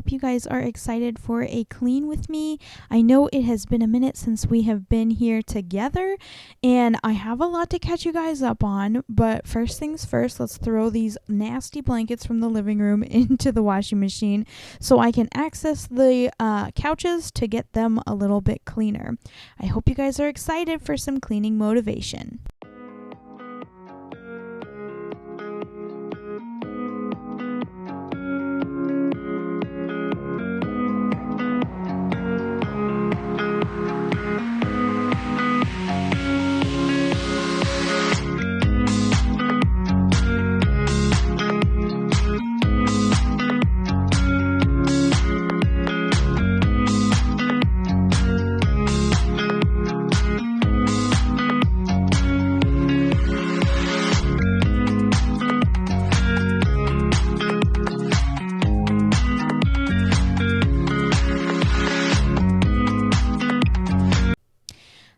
hope you guys are excited for a clean with me. I know it has been a minute since we have been here together, and I have a lot to catch you guys up on, but first things first, let's throw these nasty blankets from the living room into the washing machine so I can access the couches to get them a little bit cleaner. I hope you guys are excited for some cleaning motivation.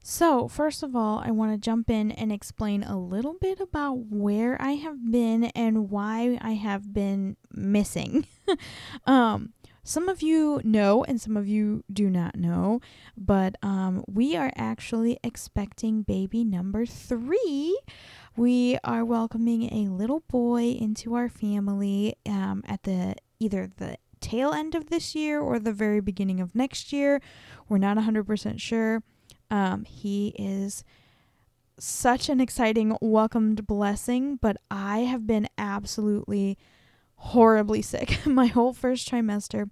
So, first of all, I want to jump in and explain a little bit about where I have been and why I have been missing. Some of you know and some of you do not know, but we are actually expecting baby number 3. We are welcoming a little boy into our family at either the tail end of this year or the very beginning of next year. We're not 100% sure. He is such an exciting welcomed blessing, but I have been absolutely horribly sick. My whole first trimester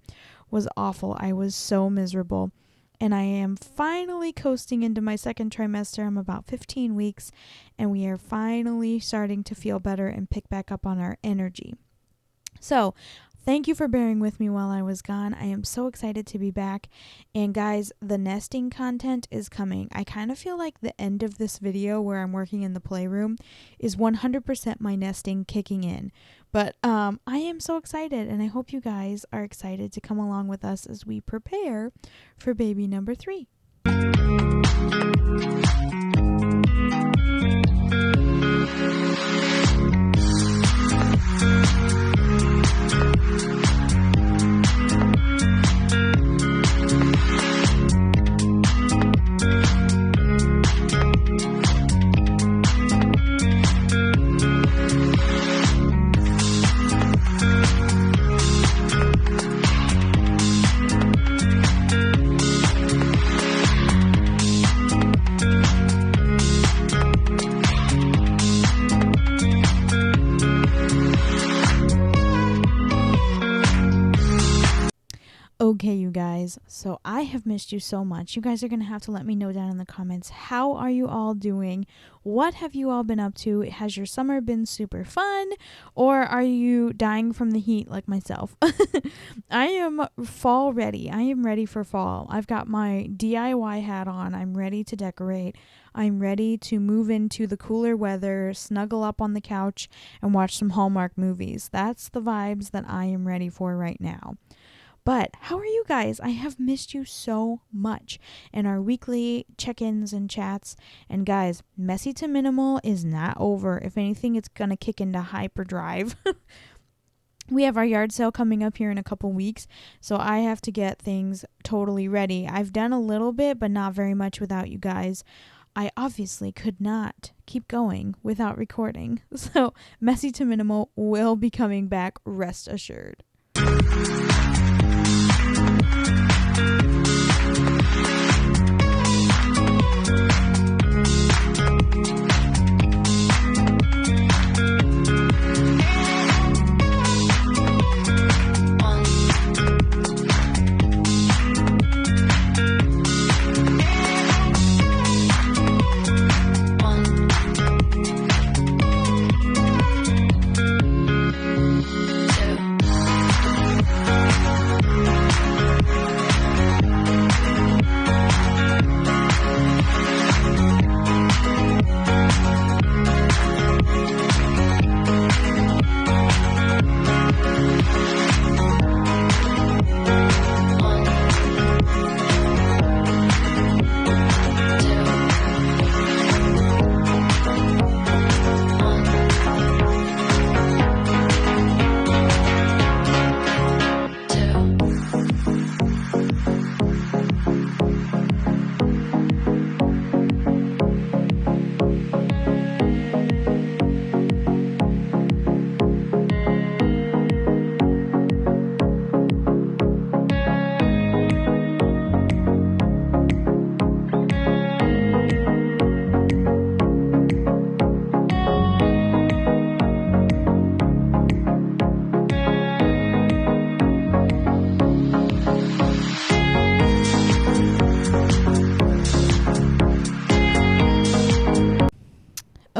was awful. I was so miserable, and I am finally coasting into my second trimester. I'm about 15 weeks, and we are finally starting to feel better and pick back up on our energy. So, thank you for bearing with me while I was gone. I am so excited to be back. And guys, the nesting content is coming. I kind of feel like the end of this video where I'm working in the playroom is 100% my nesting kicking in. But I am so excited, and I hope you guys are excited to come along with us as we prepare for baby number 3. Okay, you guys, so I have missed you so much. You guys are going to have to let me know down in the comments, how are you all doing? What have you all been up to? Has your summer been super fun, or are you dying from the heat like myself? I am fall ready. I am ready for fall. I've got my DIY hat on. I'm ready to decorate. I'm ready to move into the cooler weather, snuggle up on the couch, and watch some Hallmark movies. That's the vibes that I am ready for right now. But how are you guys? I have missed you so much in our weekly check-ins and chats. And guys, messy to minimal is not over. If anything, it's going to kick into hyperdrive. We have our yard sale coming up here in a couple weeks, so I have to get things totally ready. I've done a little bit, but not very much without you guys. I obviously could not keep going without recording. So messy to minimal will be coming back, rest assured.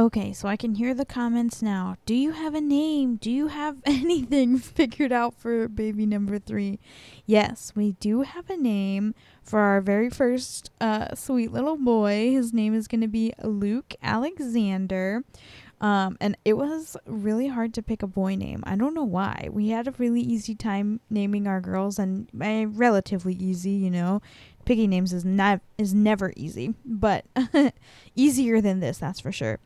Okay, so I can hear the comments now. Do you have a name? Do you have anything figured out for baby number 3? Yes, we do have a name for our very first sweet little boy. His name is going to be Luke Alexander. And it was really hard to pick a boy name. I don't know why. We had a really easy time naming our girls, and relatively easy, you know. Picking names is never easy, but easier than this, that's for sure.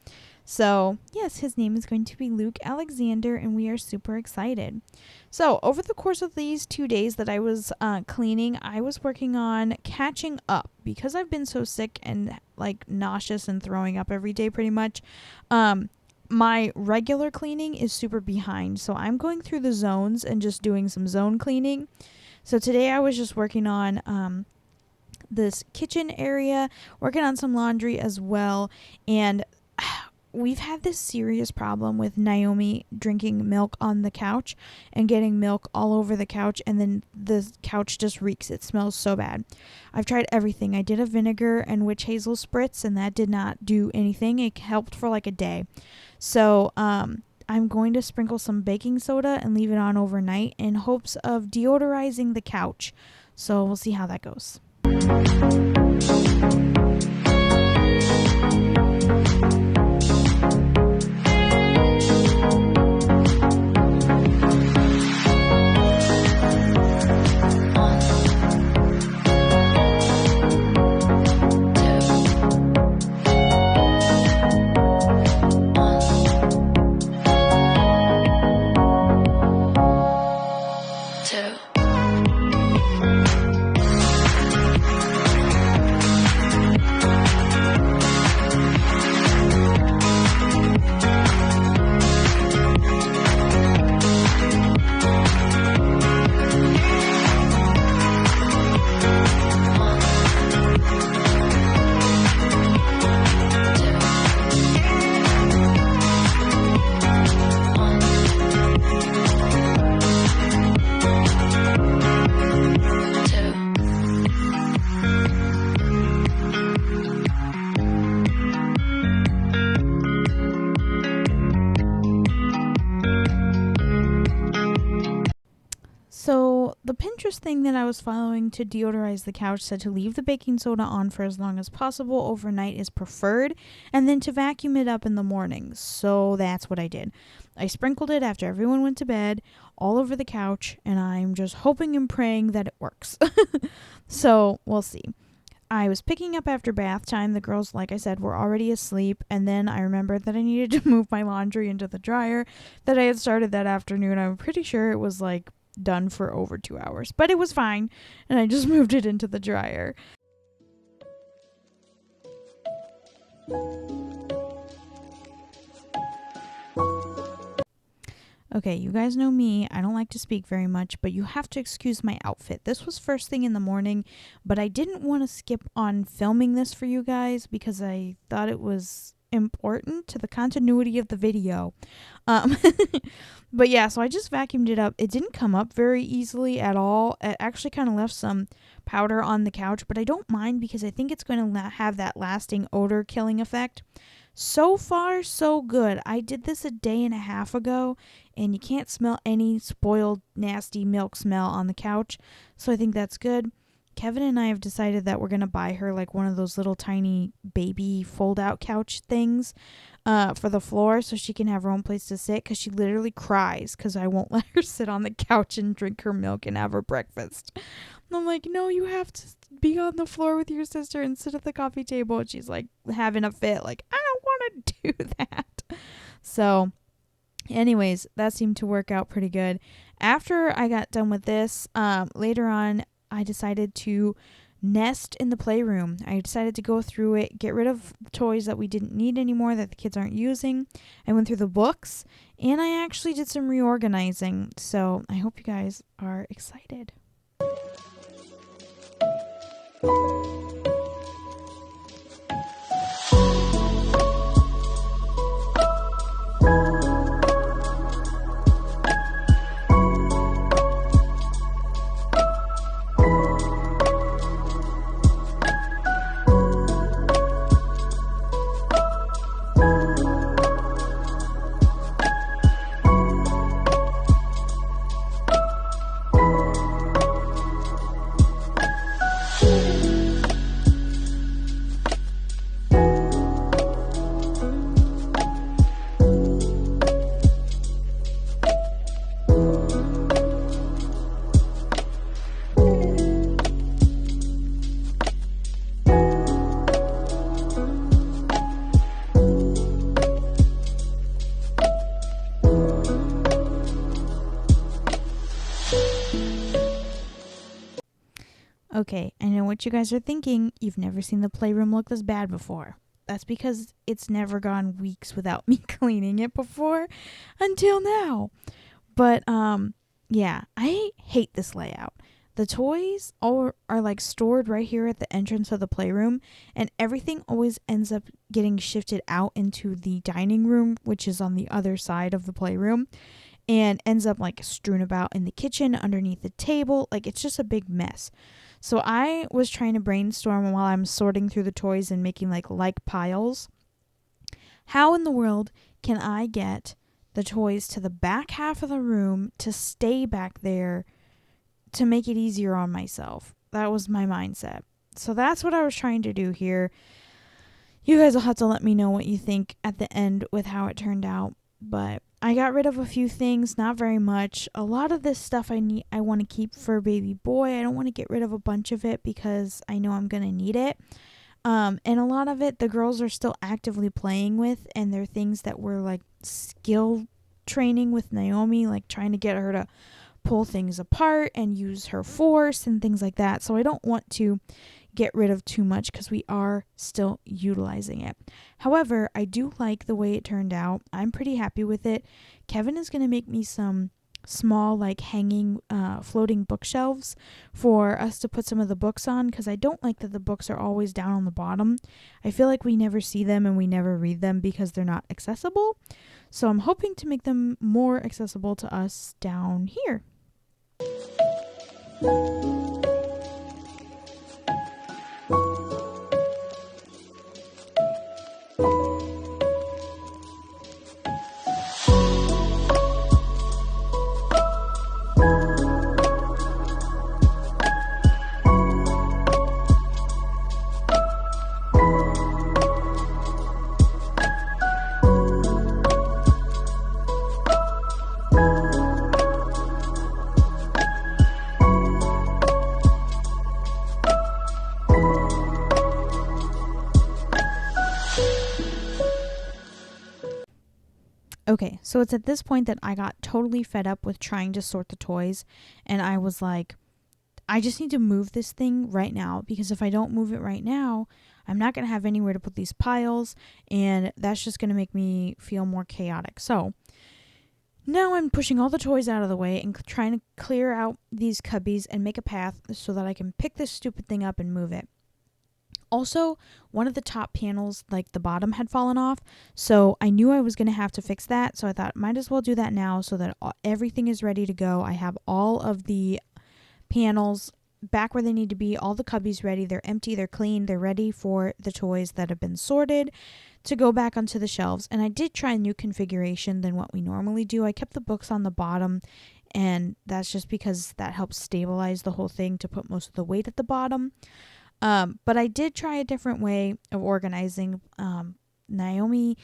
So, yes, his name is going to be Luke Alexander, and we are super excited. So, over the course of these 2 days that I was cleaning, I was working on catching up. Because I've been so sick and, like, nauseous and throwing up every day pretty much, my regular cleaning is super behind. So, I'm going through the zones and just doing some zone cleaning. So, today I was just working on this kitchen area, working on some laundry as well, and we've had this serious problem with Naomi drinking milk on the couch and getting milk all over the couch, and then the couch just reeks. It smells so bad. I've tried everything. I did a vinegar and witch hazel spritz, and that did not do anything. It helped for like a day. So I'm going to sprinkle some baking soda and leave it on overnight in hopes of deodorizing the couch. So we'll see how that goes. So the Pinterest thing that I was following to deodorize the couch said to leave the baking soda on for as long as possible overnight is preferred, and then to vacuum it up in the morning. So that's what I did. I sprinkled it after everyone went to bed all over the couch, and I'm just hoping and praying that it works. So we'll see. I was picking up after bath time. The girls, like I said, were already asleep. And then I remembered that I needed to move my laundry into the dryer that I had started that afternoon. I'm pretty sure it was like done for over 2 hours, but it was fine. And I just moved it into the dryer. Okay, you guys know me. I don't like to speak very much, but you have to excuse my outfit. This was first thing in the morning, but I didn't want to skip on filming this for you guys because I thought it was important to the continuity of the video. But yeah, so I just vacuumed it up. It didn't come up very easily at all. It actually kind of left some powder on the couch, but I don't mind because I think it's going to have that lasting odor killing effect. So far, so good. I did this a day and a half ago, and you can't smell any spoiled, nasty milk smell on the couch, so I think that's good. Kevin and I have decided that we're going to buy her like one of those little tiny baby fold-out couch things for the floor so she can have her own place to sit, because she literally cries because I won't let her sit on the couch and drink her milk and have her breakfast. And I'm like, no, you have to be on the floor with your sister and sit at the coffee table. And she's like having a fit, like, I don't want to do that. So anyways, that seemed to work out pretty good. After I got done with this, later on, I decided to nest in the playroom. I decided to go through it, get rid of toys that we didn't need anymore that the kids aren't using. I went through the books, and I actually did some reorganizing. So I hope you guys are excited. Okay, I know what you guys are thinking. You've never seen the playroom look this bad before. That's because it's never gone weeks without me cleaning it before until now. But yeah, I hate this layout. The toys are like stored right here at the entrance of the playroom, and everything always ends up getting shifted out into the dining room, which is on the other side of the playroom, and ends up like strewn about in the kitchen underneath the table. Like, it's just a big mess. So I was trying to brainstorm while I'm sorting through the toys and making like piles. How in the world can I get the toys to the back half of the room to stay back there to make it easier on myself? That was my mindset. So that's what I was trying to do here. You guys will have to let me know what you think at the end with how it turned out. But I got rid of a few things, not very much. A lot of this stuff I want to keep for baby boy. I don't want to get rid of a bunch of it because I know I'm going to need it. And a lot of it the girls are still actively playing with, and they're things that were like skill training with Naomi, like trying to get her to pull things apart and use her force and things like that. So I don't want to get rid of too much because we are still utilizing it. However, I do like the way it turned out. I'm pretty happy with it. Kevin is going to make me some small like hanging floating bookshelves for us to put some of the books on, because I don't like that the books are always down on the bottom. I feel like we never see them and we never read them because they're not accessible. So I'm hoping to make them more accessible to us down here. Okay, so it's at this point that I got totally fed up with trying to sort the toys, and I was like, I just need to move this thing right now, because if I don't move it right now, I'm not going to have anywhere to put these piles, and that's just going to make me feel more chaotic. So now I'm pushing all the toys out of the way and trying to clear out these cubbies and make a path so that I can pick this stupid thing up and move it. Also, one of the top panels, like the bottom, had fallen off, so I knew I was going to have to fix that, so I thought might as well do that now so that everything is ready to go. I have all of the panels back where they need to be, all the cubbies ready, they're empty, they're clean, they're ready for the toys that have been sorted to go back onto the shelves. And I did try a new configuration than what we normally do. I kept the books on the bottom, and that's just because that helps stabilize the whole thing to put most of the weight at the bottom. But I did try a different way of organizing. Naomi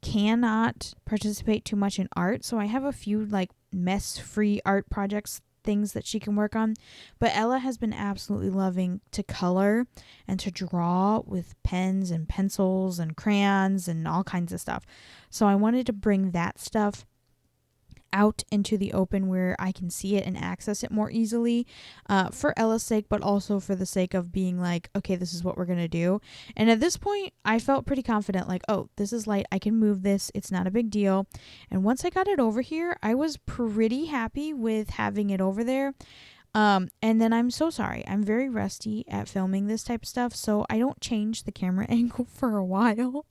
cannot participate too much in art, so I have a few like mess-free art projects, things that she can work on. But Ella has been absolutely loving to color and to draw with pens and pencils and crayons and all kinds of stuff. So I wanted to bring that stuff out into the open where I can see it and access it more easily, for Ella's sake, but also for the sake of being like, okay, this is what we're going to do. And at this point, I felt pretty confident, like, oh, this is light. I can move this. It's not a big deal. And once I got it over here, I was pretty happy with having it over there. And then I'm so sorry. I'm very rusty at filming this type of stuff, so I don't change the camera angle for a while,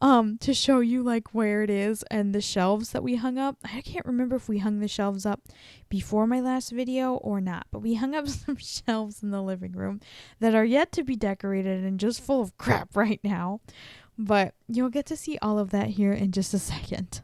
to show you like where it is and the shelves that we hung up. I can't remember if we hung the shelves up before my last video or not, but we hung up some shelves in the living room that are yet to be decorated and just full of crap right now. But you'll get to see all of that here in just a second.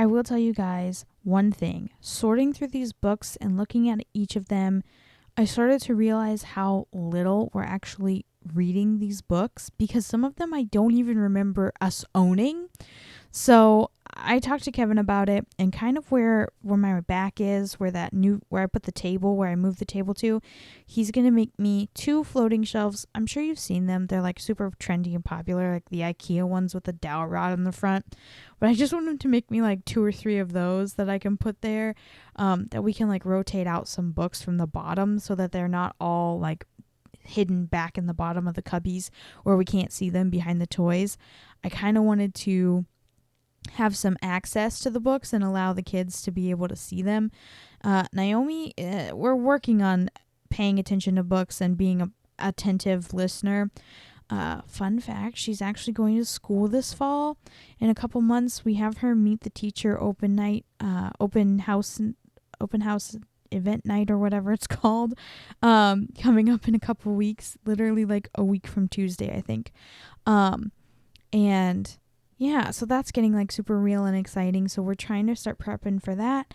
I will tell you guys one thing. Sorting through these books and looking at each of them, I started to realize how little we're actually reading these books, because some of them I don't even remember us owning. So I talked to Kevin about it, and kind of where my back is, where I put the table, where I moved the table to, he's going to make me 2 floating shelves. I'm sure you've seen them. They're like super trendy and popular, like the IKEA ones with the dowel rod in the front. But I just want him to make me like 2 or 3 of those that I can put there, that we can like rotate out some books from the bottom so that they're not all like hidden back in the bottom of the cubbies where we can't see them behind the toys. I kind of wanted to have some access to the books and allow the kids to be able to see them. Naomi, we're working on paying attention to books and being an attentive listener. Fun fact, she's actually going to school this fall. In a couple months, we have her meet the teacher open house event night, or whatever it's called, coming up in a couple weeks, literally like a week from Tuesday, I think. And yeah, so that's getting like super real and exciting. So we're trying to start prepping for that.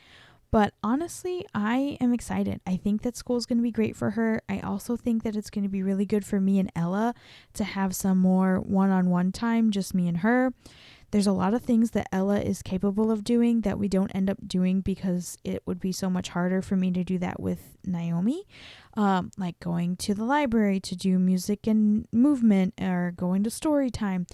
But honestly, I am excited. I think that school is going to be great for her. I also think that it's going to be really good for me and Ella to have some more one-on-one time, just me and her. There's a lot of things that Ella is capable of doing that we don't end up doing because it would be so much harder for me to do that with Naomi. Like going to the library to do music and movement, or going to story time.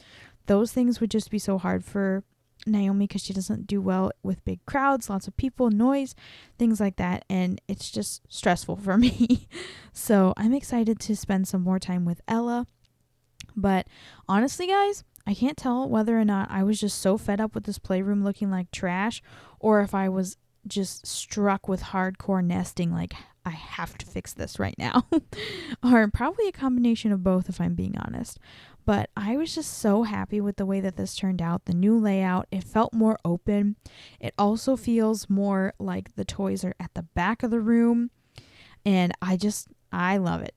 Those things would just be so hard for Naomi because she doesn't do well with big crowds, lots of people, noise, things like that. And it's just stressful for me. So I'm excited to spend some more time with Ella. But honestly, guys, I can't tell whether or not I was just so fed up with this playroom looking like trash, or if I was just struck with hardcore nesting, like I have to fix this right now. Or probably a combination of both, if I'm being honest. But I was just so happy with the way that this turned out. The new layout, it felt more open. It also feels more like the toys are at the back of the room. And I love it.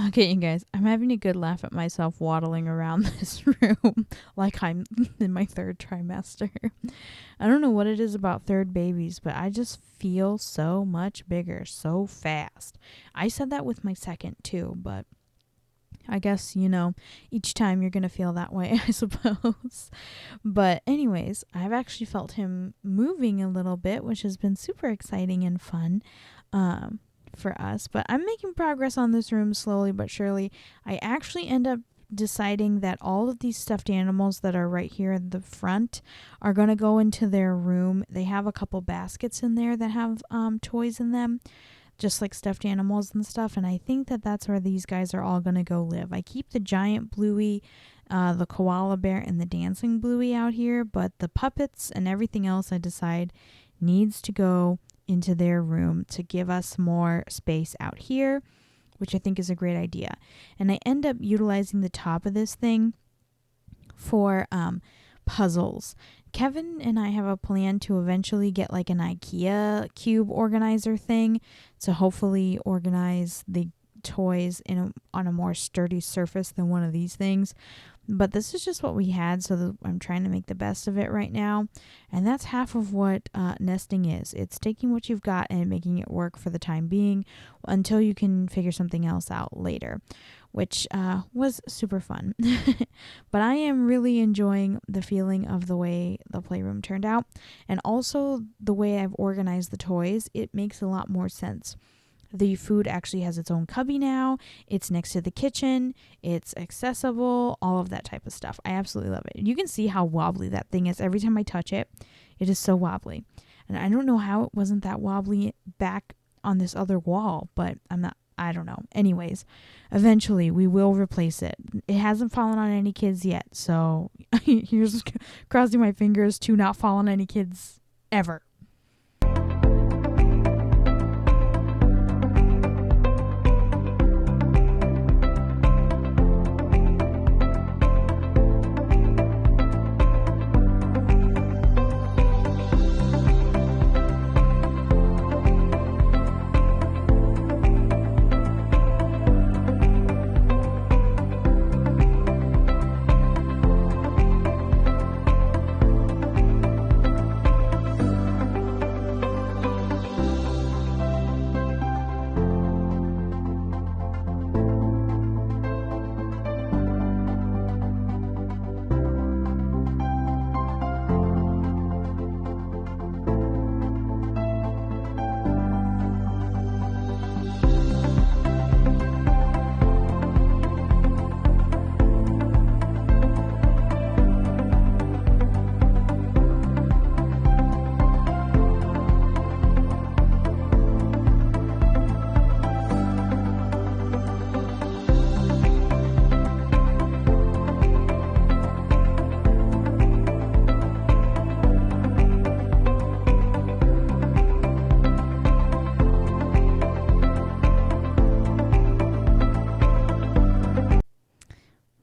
Okay, you guys, I'm having a good laugh at myself waddling around this room like I'm in my 3rd trimester. I don't know what it is about 3rd babies, but I just feel so much bigger so fast. I said that with my 2nd too, but I guess, each time you're going to feel that way, I suppose. But anyways, I've actually felt him moving a little bit, which has been super exciting and fun. For us, but I'm making progress on this room slowly but surely. I actually end up deciding that all of these stuffed animals that are right here in the front are going to go into their room. They have a couple baskets in there that have toys in them, just like stuffed animals and stuff, and I think that that's where these guys are all going to go live. I keep the giant bluey, the koala bear, and the dancing bluey out here, but the puppets and everything else I decide needs to go into their room to give us more space out here. which I think is a great idea. And I end up utilizing the top of this thing for puzzles. Kevin and I have a plan to eventually get like an IKEA cube organizer thing to hopefully organize the toys on a more sturdy surface than one of these things. But this is just what we had, so I'm trying to make the best of it right now. And that's half of what nesting is. It's taking what you've got and making it work for the time being until you can figure something else out later, which was super fun. But I am really enjoying the feeling of the way the playroom turned out. And also the way I've organized the toys, it makes a lot more sense. The food actually has its own cubby now. It's next to the kitchen. It's accessible, all of that type of stuff. I absolutely love it. You can see how wobbly that thing is. Every time I touch it, it is so wobbly. And I don't know how it wasn't that wobbly back on this other wall, but I don't know. Anyways, eventually we will replace it. It hasn't fallen on any kids yet. So here's crossing my fingers to not fall on any kids ever.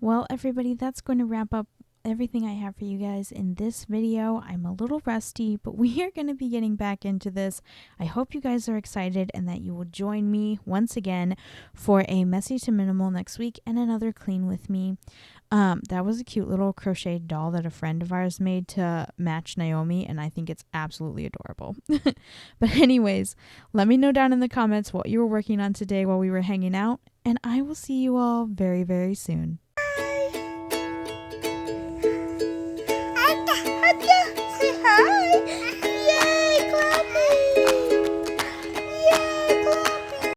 Well, everybody, that's going to wrap up everything I have for you guys in this video. I'm a little rusty, but we are going to be getting back into this. I hope you guys are excited and that you will join me once again for a messy to minimal next week and another clean with me. That was a cute little crocheted doll that a friend of ours made to match Naomi, and I think it's absolutely adorable. But anyways, let me know down in the comments what you were working on today while we were hanging out, and I will see you all very, very soon.